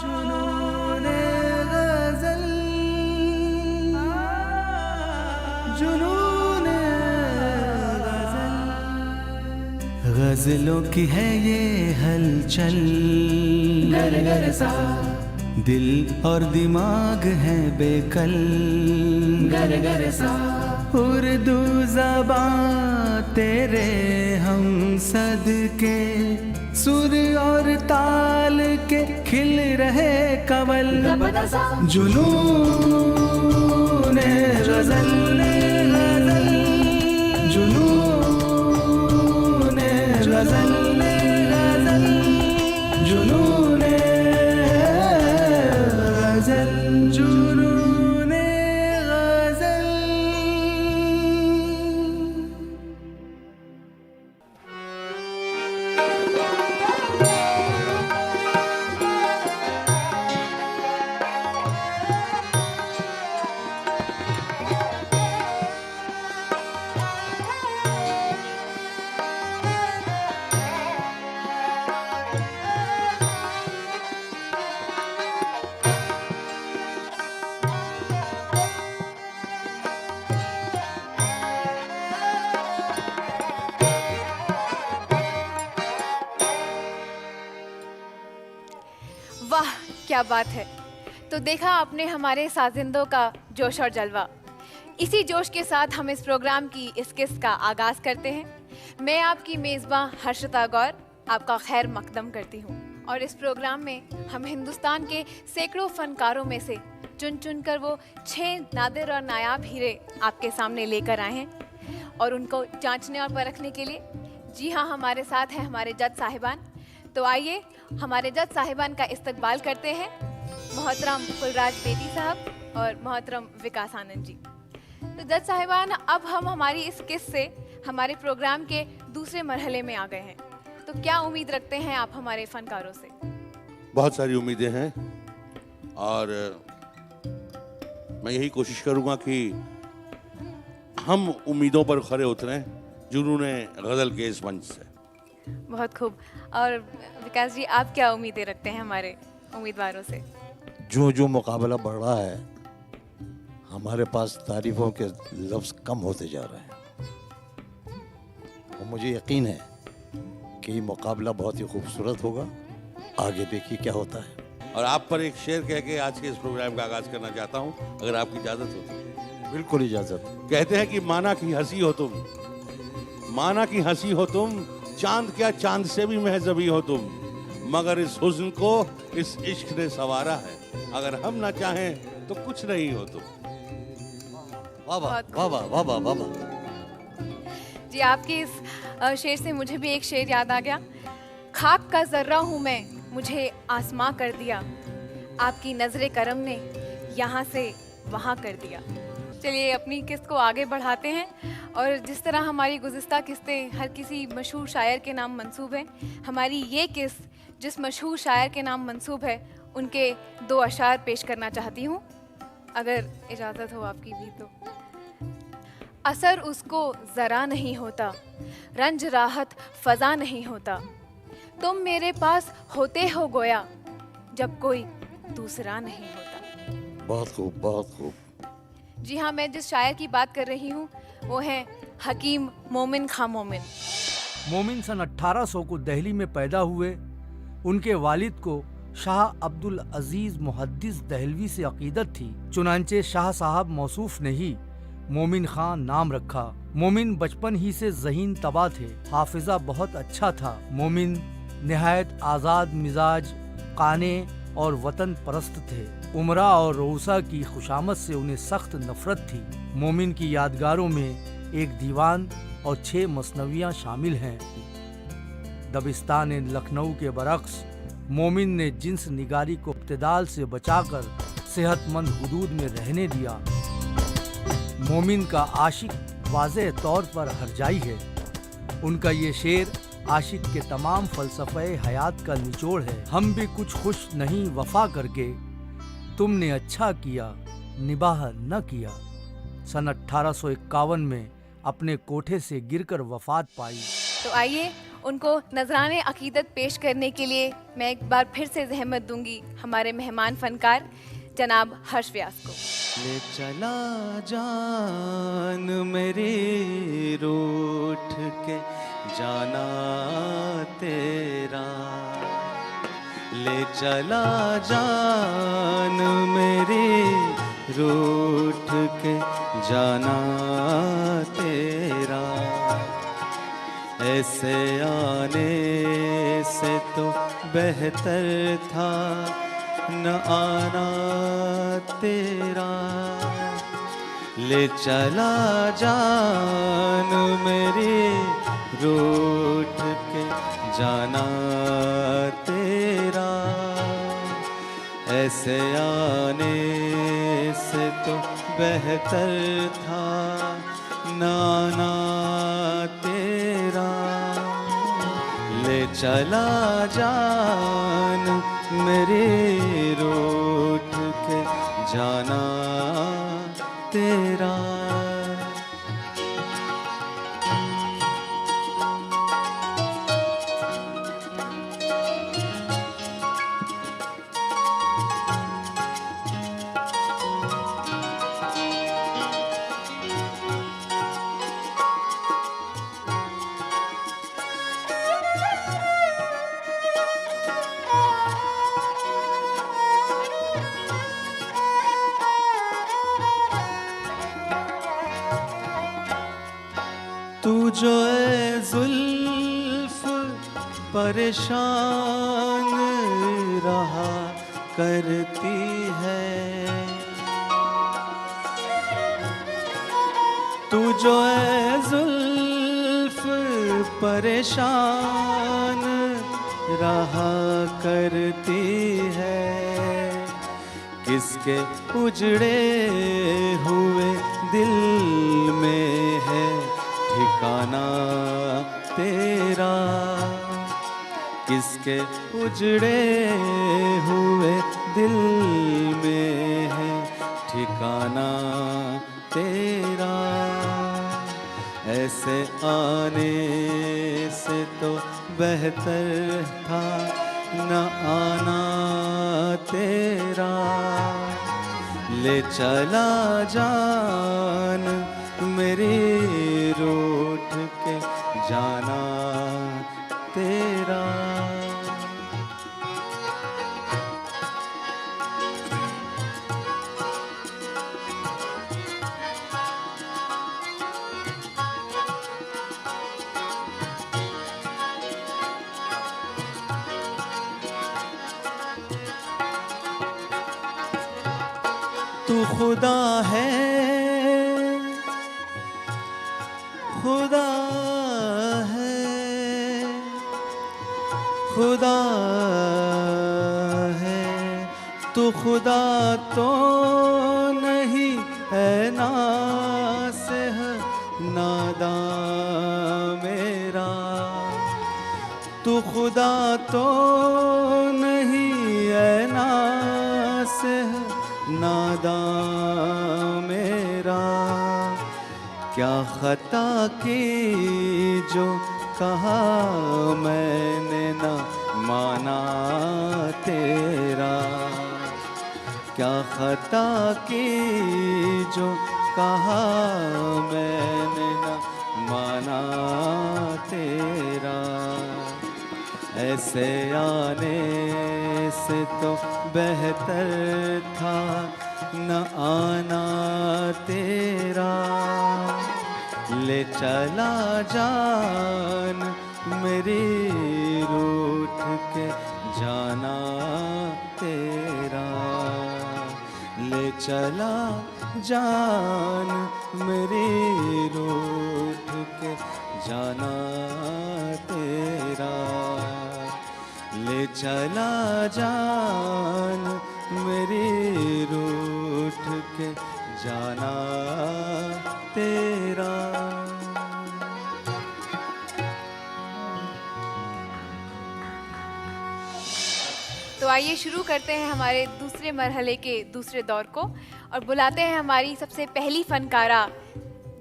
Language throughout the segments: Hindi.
जुनून गज़ल, जुनून गज़ल। गज़लों की है ये हलचल, गर गर सा दिल और दिमाग है बेकल, गर गर सा। उर्दू ज़बां तेरे हम सदके, सुर और ताल के खिल रहे कवल, जुनून गज़ल, जुनून गज़ल, जुनून गज़ल, जुनून गज़ल। वाह क्या बात है। तो देखा आपने हमारे साजिंदों का जोश और जलवा। इसी जोश के साथ हम इस प्रोग्राम की इस किस्त का आगाज़ करते हैं। मैं आपकी मेज़बां हर्षिता गौर आपका खैर मकदम करती हूँ और इस प्रोग्राम में हम हिंदुस्तान के सैकड़ों फनकारों में से चुन चुन कर वो 6 नादिर और नायाब हीरे आपके सामने लेकर आए हैं और उनको जांचने और परखने के लिए जी हाँ हमारे साथ हैं हमारे जज साहिबान। तो आइए हमारे जज साहिबान का इस्तकबाल करते हैं मोहतरम कुलराज बेदी साहब और मोहतरम विकास आनंद जी। तो जज साहिबान अब हम हमारी इस किस्त से हमारे प्रोग्राम के दूसरे मरहले में आ गए हैं। तो क्या उम्मीद रखते हैं आप हमारे फनकारों से? बहुत सारी उम्मीदें हैं और मैं यही कोशिश करूंगा कि हम उम्मीदों पर खरे उतरें जुनून गज़ल के इस मंच से। बहुत खूब। और विकास जी आप क्या उम्मीदें रखते हैं हमारे उम्मीदवारों से? जो जो मुकाबला बढ़ रहा है हमारे पास तारीफों के लफ्ज़ कम होते जा रहे हैं और मुझे यकीन है कि ये मुकाबला बहुत ही खूबसूरत होगा। आगे देखिए क्या होता है। और आप पर एक शेर कह के आज के इस प्रोग्राम का आगाज करना चाहता हूं अगर आपकी इजाजत हो तो। बिल्कुल इजाज़त। कहते हैं कि माना की हंसी हो तुम, माना की हंसी हो तुम, चांद क्या चांद से भी महजबी हो तुम, मगर इस हुस्न को इस इश्क ने संवारा है, अगर हम ना चाहें तो कुछ नहीं हो तुम। वाह वाह वाह वाह वाह वाह वाह वाह। जी आपके इस शेर से मुझे भी एक शेर याद आ गया। खाक का जर्रा हूँ मैं, मुझे आसमां कर दिया, आपकी नजरे करम ने यहाँ से वहाँ कर दिया। चलिए अपनी किस्त को आगे बढ़ाते हैं और जिस तरह हमारी गुज़िस्ता किस्तें हर किसी मशहूर शायर के नाम मंसूब हैं, हमारी ये किस्त जिस मशहूर शायर के नाम मंसूब है उनके 2 अशार पेश करना चाहती हूँ अगर इजाज़त हो आपकी भी तो। असर उसको ज़रा नहीं होता, रंज राहत फ़ज़ा नहीं होता, तुम मेरे पास होते हो गोया जब कोई दूसरा नहीं होता। बहुत खूब बहुत खूब। जी हाँ मैं जिस शायर की बात कर रही हूँ वो है हकीम मोमिन खां मोमिन। मोमिन सन 1800 को दिल्ली में पैदा हुए। उनके वालिद को शाह अब्दुल अजीज मुहद्दिस दहलवी से अकीदत थी, चुनांचे शाह साहब मौसूफ ने ही मोमिन खान नाम रखा। मोमिन बचपन ही से ज़हीन तबा थे, हाफिजा बहुत अच्छा था। मोमिन निहायत आज़ाद मिजाज, काने और वतन परस्त थे। उमरा और रोसा की खुशामद से उन्हें सख्त नफरत थी। मोमिन की यादगारों में एक दीवान और 6 मसनवियाँ शामिल हैं। दबिस्तान लखनऊ के बरक्स मोमिन ने जिन्स निगारी को इब्तिदाल से बचाकर सेहतमंद हुदूद में रहने दिया। मोमिन का आशिक वाज़ेह तौर पर हरजाई है। उनका ये शेर आशिक के तमाम फ़लसफ़े हयात का निचोड़ है। हम भी कुछ खुश नहीं वफा करके, तुमने अच्छा किया निबाह न किया। सन 1851 में अपने कोठे से गिरकर वफात पाई। तो आइए उनको नजराने अकीदत पेश करने के लिए मैं एक बार फिर से जहमत दूंगी हमारे मेहमान फनकार जनाब हर्ष व्यास को। ले चला जान मेरी रूठ के जाना तेरा, ले चला जान मेरी रूठ के जाना तेरा, ऐसे आने से तो बेहतर था न आना तेरा, ले चला जान मेरी रूठ के जाना तेरा, ऐसे आने से तो बेहतर था न आना तेरा, ले चला जान मेरी रूठ के जाना तेरा। तू जो है जुल्फ परेशान रहा करती है, तू जो है जुल्फ परेशान रहा करती है, किसके उजड़े हुए दिल में है ठिकाना तेरा, किसके उजड़े हुए दिल में है ठिकाना तेरा, ऐसे आने से तो बेहतर था न आना तेरा, ले चला जान मेरी रूठ के जाना तेरा। तू खुदा है, खुदा है, खुदा है, तू खुदा तो नहीं है नासिह नादां मेरा, तू खुदा तो नहीं है नासिह नादां मेरा, क्या खता की जो कहा मैंने न माना तेरा, क्या खता की जो कहा मैंने न माना तेरा, ऐसे आने से तो बेहतर था न आना तेरा, ले चला जान मेरी रूठ के जाना तेरा, ले चला जान मेरी रूठ के जाना तेरा, ले चला जान मेरी रूठ के जाना तेरा। तो आइए शुरू करते हैं हमारे दूसरे मरहले के दूसरे दौर को और बुलाते हैं हमारी सबसे पहली फनकारा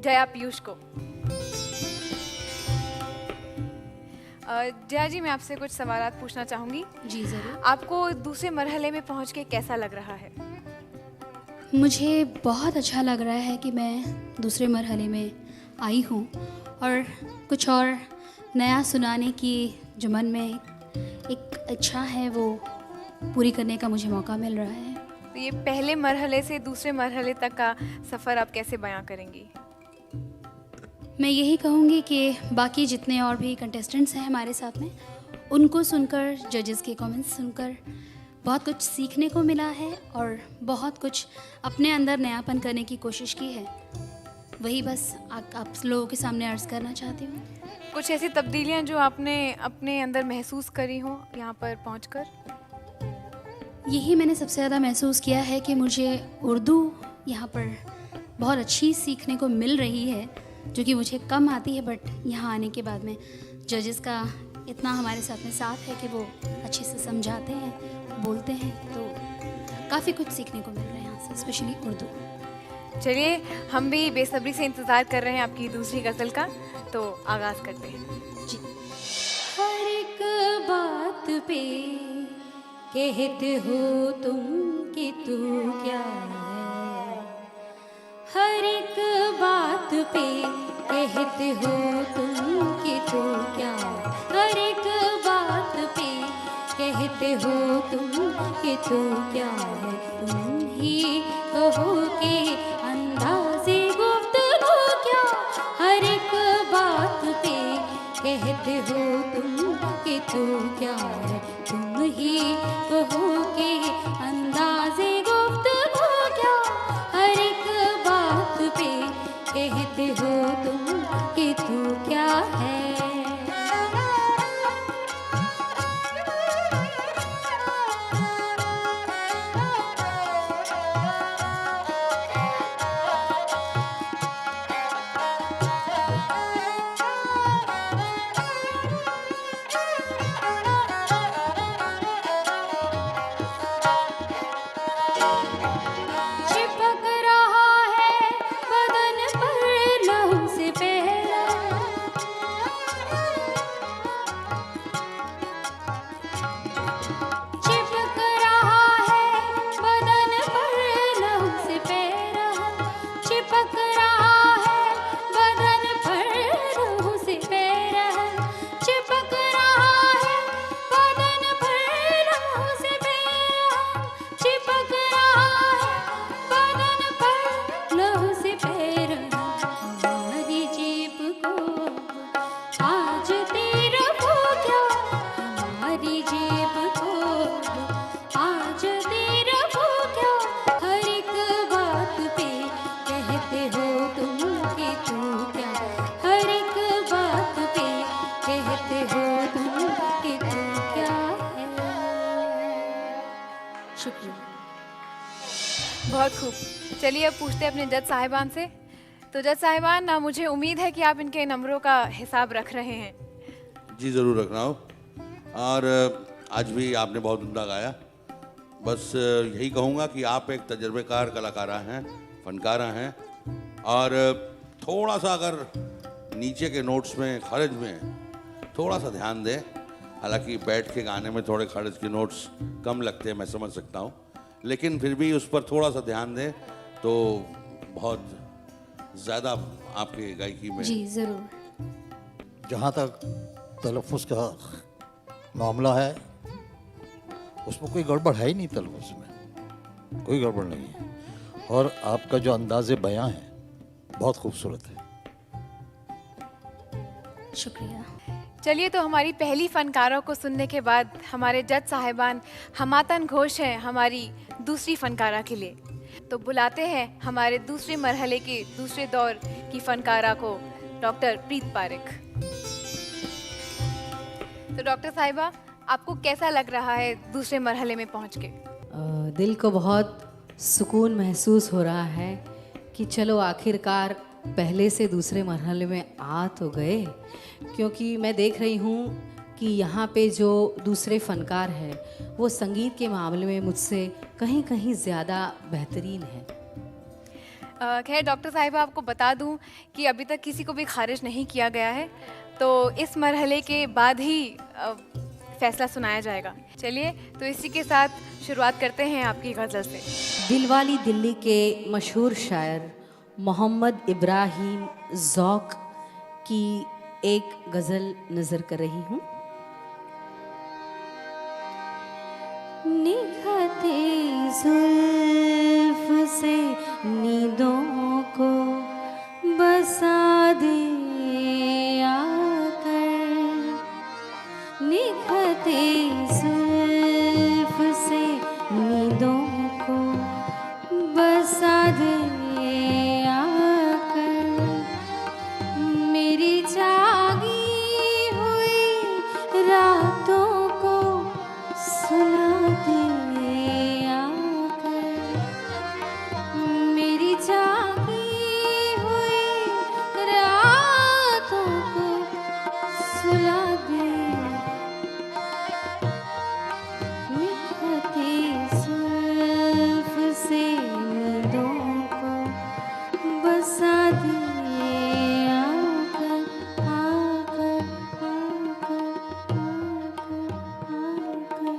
जया पीयूष को। जया जी, मैं आपसे कुछ सवाल पूछना चाहूँगी। जी ज़रूर। आपको दूसरे मरहले में पहुँच के कैसा लग रहा है? मुझे बहुत अच्छा लग रहा है कि मैं दूसरे मरहले में आई हूँ और कुछ और नया सुनाने की जो मन में एक इच्छा है वो पूरी करने का मुझे मौका मिल रहा है। तो ये पहले मरहले से दूसरे मरहले तक का सफ़र आप कैसे बयां करेंगी? मैं यही कहूँगी कि बाकी जितने और भी कंटेस्टेंट्स हैं हमारे साथ में, उनको सुनकर, जजेस के कमेंट्स सुनकर बहुत कुछ सीखने को मिला है और बहुत कुछ अपने अंदर नयापन करने की कोशिश की है। वही बस आप लोगों के सामने अर्ज़ करना चाहती हूँ। कुछ ऐसी तब्दीलियां जो आपने अपने अंदर महसूस करी हो यहाँ पर पहुँचकर? यही मैंने सबसे ज़्यादा महसूस किया है कि मुझे उर्दू यहाँ पर बहुत अच्छी सीखने को मिल रही है, जो कि मुझे कम आती है, बट यहाँ आने के बाद में जजेस का इतना हमारे साथ में साथ है कि वो अच्छे से समझाते हैं, बोलते हैं, तो काफ़ी कुछ सीखने को मिल रहा है यहाँ से, स्पेशली उर्दू। चलिए, हम भी बेसब्री से इंतज़ार कर रहे हैं आपकी दूसरी गज़ल का, तो आगाज़ करते हैं। जी। हर एक बात पे कहते हो तुम कि तू क्या है, हर एक बात पे कहते हो तुम कि तू क्या है, हर एक बात पे कहते हो तुम कि तू क्या है, तुम ही कहो कि अंदाज़े गुफ्तगू क्या, हर एक बात पे कहते हो तुम कि तू क्या है, तुम ही कहो कि अंदाज़े गुफ्तगू क्या, हर एक बात पे कहते हो तुम कि तू क्या है। चिपक रहा है बदन पर लहू से पहरा, चिपक रहा है बदन पर लहू से पहरा, चिपक रहा है बदन पर लहू से पहरा, चिपक रहा है बदन पर लहू से पहरा, चिपक रहा है बदन पर लहू से पहरा, हमारी जेब को आज तेरा हो क्या, हमारी जेब को आज तेरा हो क्या, हर एक बात पे कहते हो तुम कि तू क्या, हर एक बात पे कहते हो तुम कि तू क्या है। शुक्रिया। बहुत खूब। चलिए, अब पूछते हैं अपने जज साहिबान से। तो जज साहिबान, ना मुझे उम्मीद है कि आप इनके नंबरों का हिसाब रख रहे हैं। जी ज़रूर रखना हो। और आज भी आपने बहुत उम्दा गाया। बस यही कहूँगा कि आप एक तजर्बेकार कलाकारा हैं, फनकारा हैं, और थोड़ा सा अगर नीचे के नोट्स में, खर्च में थोड़ा सा ध्यान दें। हालांकि बैठ के गाने में थोड़े खर्च के नोट्स कम लगते हैं, मैं समझ सकता हूँ, लेकिन फिर भी उस पर थोड़ा सा ध्यान दें तो बहुत ज़्यादा आपके गायकी में। जी ज़रूर। जहाँ तक तलफ़ुज़ का मामला है, उसमें कोई गड़बड़ है ही नहीं, तलफ़ुज़ में कोई गड़बड़ नहीं है, और आपका जो अंदाज़े बयां है बहुत खूबसूरत है। शुक्रिया। चलिए, तो हमारी पहली फनकारों को सुनने के बाद हमारे जज साहिबान हमातन घोष हैं हमारी दूसरी फनकारा के लिए। तो बुलाते हैं हमारे दूसरे मरहले के दूसरे दौर की फनकारा को, डॉक्टर प्रीत पारेख। तो डॉक्टर साहिबा, आपको कैसा लग रहा है दूसरे मरहले में पहुंच के? दिल को बहुत सुकून महसूस हो रहा है कि चलो आखिरकार पहले से दूसरे मरहले में आ तो गए, क्योंकि मैं देख रही हूँ कि यहाँ पे जो दूसरे फनकार हैं वो संगीत के मामले में मुझसे कहीं कहीं ज़्यादा बेहतरीन है। खैर डॉक्टर साहिबा, आपको बता दूं कि अभी तक किसी को भी खारिज नहीं किया गया है। तो इस मरहले के बाद ही फैसला सुनाया जाएगा। चलिए तो इसी के साथ शुरुआत करते हैं आपकी गज़ल से। दिलवाली दिल्ली के मशहूर शायर मोहम्मद इब्राहिम ज़ौक़ की एक गज़ल नज़र कर रही हूँ। निगाहते जुल्फ से नींदों को बसा दे आकर, निगाहते जुल्फ से नींदों को बसा दे आकर, मेरी जागी हुई रातों को सुला दे आकर, मेरी जागी हुई रातों को सुला दे, निगाहते जुल्फ से नींदों को बसा दे आकर, आकर, आकर, आकर, आकर।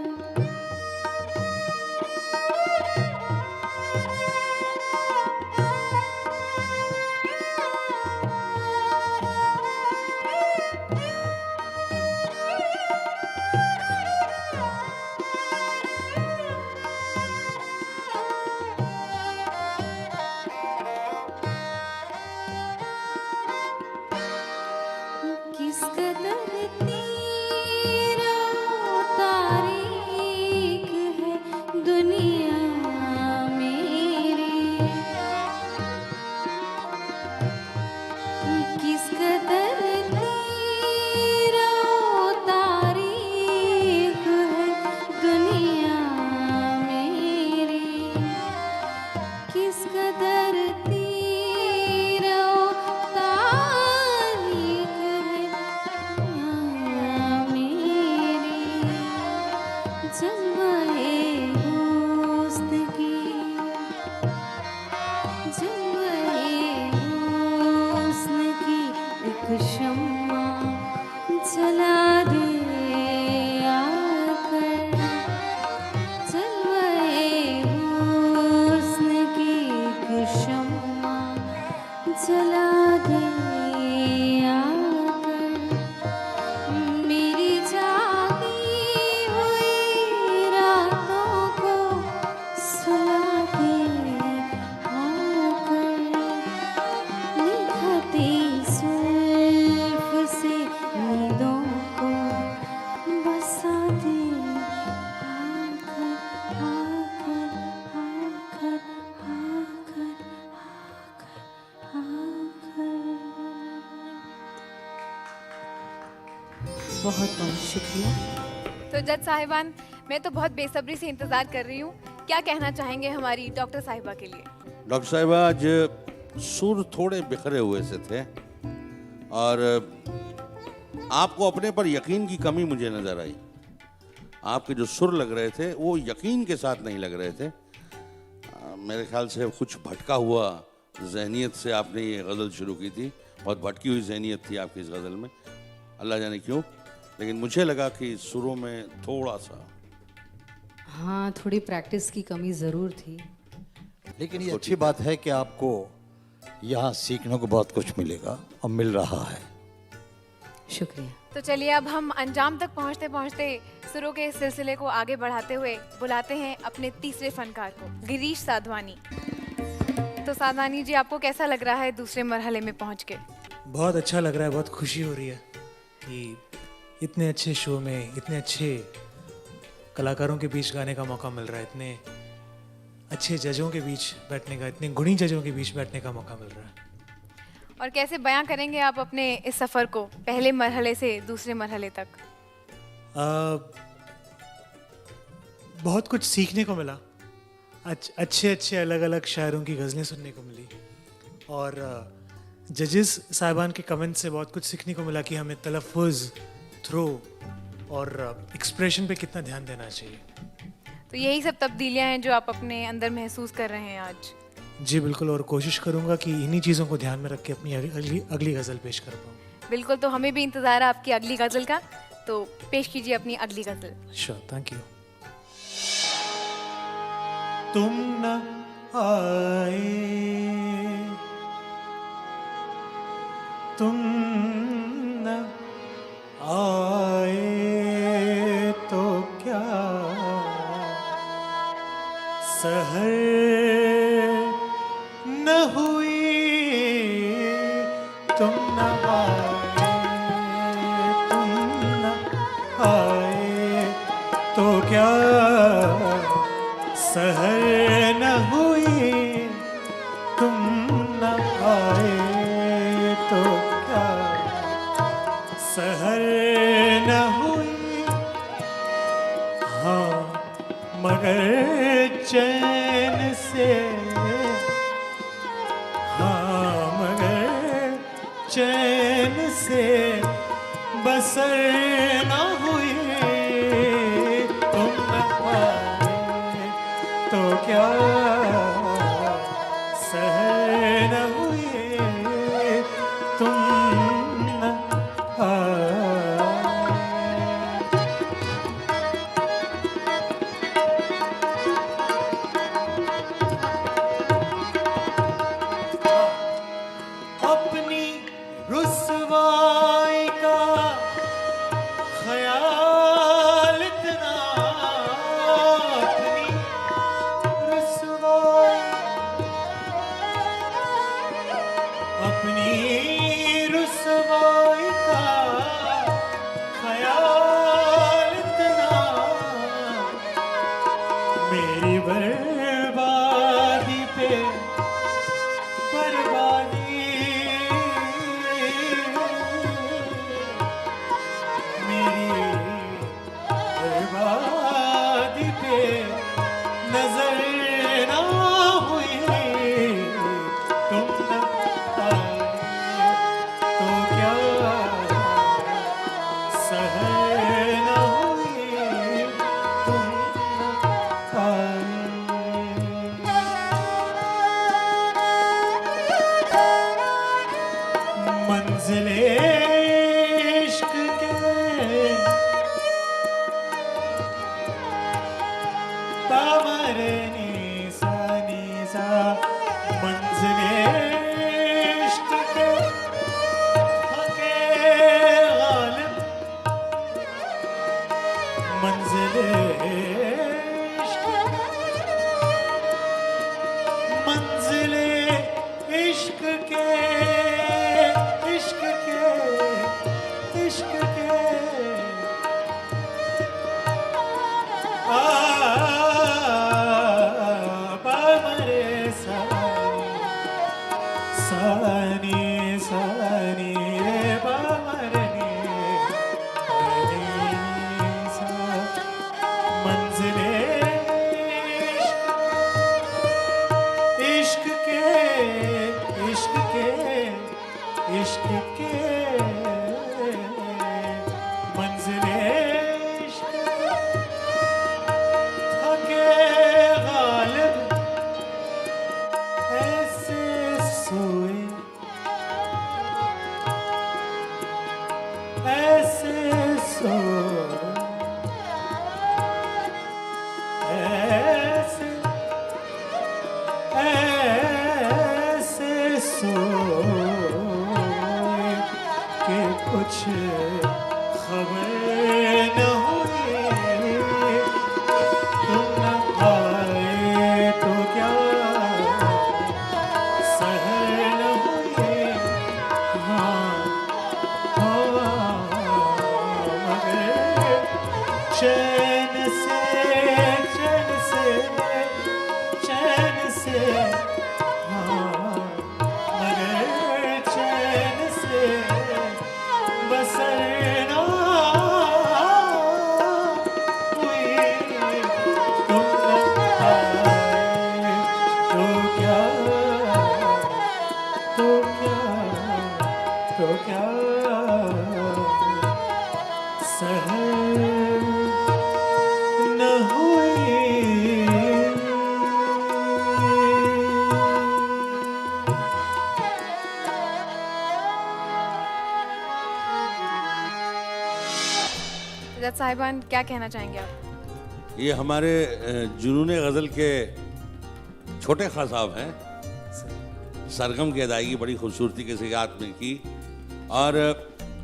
किस कदर तेरा तारीख है दुनिया मेरी, किस कदर तेरा तारीख है दुनिया मेरी, किस कदर तेरा तारीख है दुनिया मेरी, जलवाए हुस्न की, जलवाए हुस्न की एक शम्मा जला दे आकर, जलवाए हुस्न की एक शम्मा जला दे आकर, मेरी जागी हुई रातों को सुला दे आकर, निगाहते जुल्फ से नींदों को बसा दे आकर, आकर, आकर, आकर, आकर, आकर। बहुत बहुत शुक्रिया। तो जज साहिबान, मैं तो बहुत बेसब्री से इंतज़ार कर रही हूँ, क्या कहना चाहेंगे हमारी डॉक्टर साहिबा के लिए? डॉक्टर साहिबा, आज सुर थोड़े बिखरे हुए से थे और आपको अपने पर यकीन की कमी मुझे नज़र आई। आपके जो सुर लग रहे थे वो यकीन के साथ नहीं लग रहे थे। मेरे ख्याल से कुछ भटका हुआ जहनियत से आपने ये गज़ल शुरू की थी। बहुत भटकी हुई जहनियत थी आपकी इस गज़ल में, अल्लाह जाने क्यों, लेकिन मुझे लगा कि सुरों में थोड़ा सा हाँ, थोड़ी प्रैक्टिस की कमी ज़रूर थी। लेकिन ये अच्छी बात है कि आपको यहाँ सीखने को बहुत कुछ मिलेगा और मिल रहा है। शुक्रिया। तो चलिए अब हम अंजाम तक पहुँचते पहुँचते सुरों के इस सिलसिले को आगे बढ़ाते हुए बुलाते हैं अपने तीसरे फनकार को, गिरीश साधवानी। तो साधवानी जी, आपको कैसा लग रहा है दूसरे मरहले में पहुँच के? बहुत अच्छा लग रहा है, बहुत खुशी हो रही है कि इतने अच्छे शो में इतने अच्छे कलाकारों के बीच गाने का मौका मिल रहा है, इतने अच्छे जजों के बीच बैठने का, इतने गुणी जजों के बीच बैठने का मौका मिल रहा है। और कैसे बयां करेंगे आप अपने इस सफ़र को पहले मरहले से दूसरे मरहले तक? बहुत कुछ सीखने को मिला, अच्छे अच्छे अलग अलग शायरों की गज़लें सुनने को मिली और जजेस साहिबान के कमेंट से बहुत कुछ सीखने को मिला कि हमें तलफ़ुज़, थ्रो और एक्सप्रेशन पे कितना ध्यान देना चाहिए। तो यही सब तब्दीलियां हैं जो आप अपने अंदर महसूस कर रहे हैं आज? जी बिल्कुल, और कोशिश करूँगा कि इन्हीं चीज़ों को ध्यान में रख के अपनी अगली गज़ल पेश कर पाऊँ। बिल्कुल, तो हमें भी इंतज़ार है आपकी अगली गज़ल का, तो पेश कीजिए अपनी अगली गज़ल। Sure, thank you. तुम न आए, तुम न आए तो क्या सहर न हुई, तुम न आए, तुम न आए तो क्या सहर न हुई, तुम न आए तो क्या सहर न हुई। हाँ मगर चैन से, हाँ मगर चैन से बसर न हुई, तुम न आए तो क्या सहर न हुई, तुम न आए। अपनी रुसवाई का ख्याल इतना, अपनी रुसवाई, अपनी रुसवाई का ख्याल इतना, मेरी बर्बादी पे बर्बादी, मेरी बर्बादी पे नजर ना हुई, तुम न आए तो क्या सहर न हुई, तुम न आए। मंजिले इश्क के पामरे नीसा नीसा, मंजिले इश्क के हके गालिब, मंजिले इश्क, मंजिले इश्क के, इश्क के, इश्क के पामरे सानी सानी रे पामरे सा, मंजिले इश्क के, इश्क के, इश्क के, मंजिले इश्क थके गालिब, ऐसे सोए, ऐसे सोए, ऐसे ऐसे सोए कि कुछ खबर न हुई, तुम न आए तो क्या सहर न हुई। हाँ हाँ मगर चैन से, चैन से, चैन से, हाँ मगर चैन से बसर ना हुई, तुम न आए तो क्या, तो क्या, तो क्या सहर जज साहिबान क्या कहना चाहेंगे आप? ये हमारे जुनून गज़ल के छोटे खां साहब हैं। सरगम की अदायगी बड़ी खूबसूरती के साथ में की, और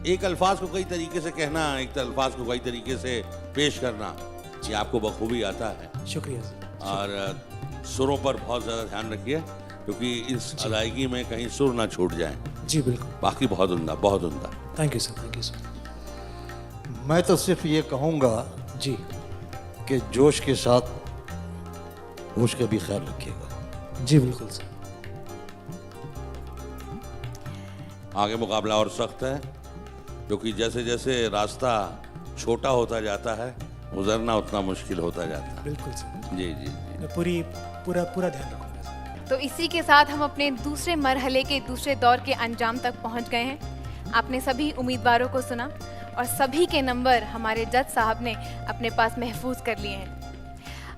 एक अल्फाज को कई तरीके से कहना, एक अल्फाज को कई तरीके से पेश करना, ये आपको बखूबी आता है। शुक्रिया सर। और सुरों पर बहुत ज़्यादा ध्यान रखिए, क्योंकि इस अदायगी में कहीं सुर ना छूट जाए। जी बिल्कुल। बाकी बहुत उम्दा, बहुत उम्दा। Thank you sir, thank you sir. मैं तो सिर्फ ये कहूँगा जी कि जोश के साथ होश का भी ख्याल रखिएगा। जी बिल्कुल सर। आगे मुकाबला और सख्त है, क्योंकि जैसे जैसे रास्ता छोटा होता जाता है, गुजरना उतना मुश्किल होता जाता है। बिल्कुल सर। जी जी जी। मैं पूरा ध्यान रखूंगा। तो इसी के साथ हम अपने दूसरे मरहले के दूसरे दौर के अंजाम तक पहुंच गए हैं। आपने सभी उम्मीदवारों को सुना और सभी के नंबर हमारे जज साहब ने अपने पास महफूज कर लिए हैं।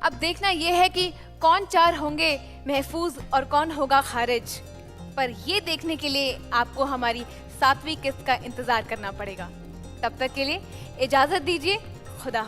अब देखना यह है कि कौन 4 होंगे महफूज और कौन होगा खारिज, पर ये देखने के लिए आपको हमारी 7वीं किस्त का इंतजार करना पड़ेगा। तब तक के लिए इजाजत दीजिए। खुदा हाफ़िज़।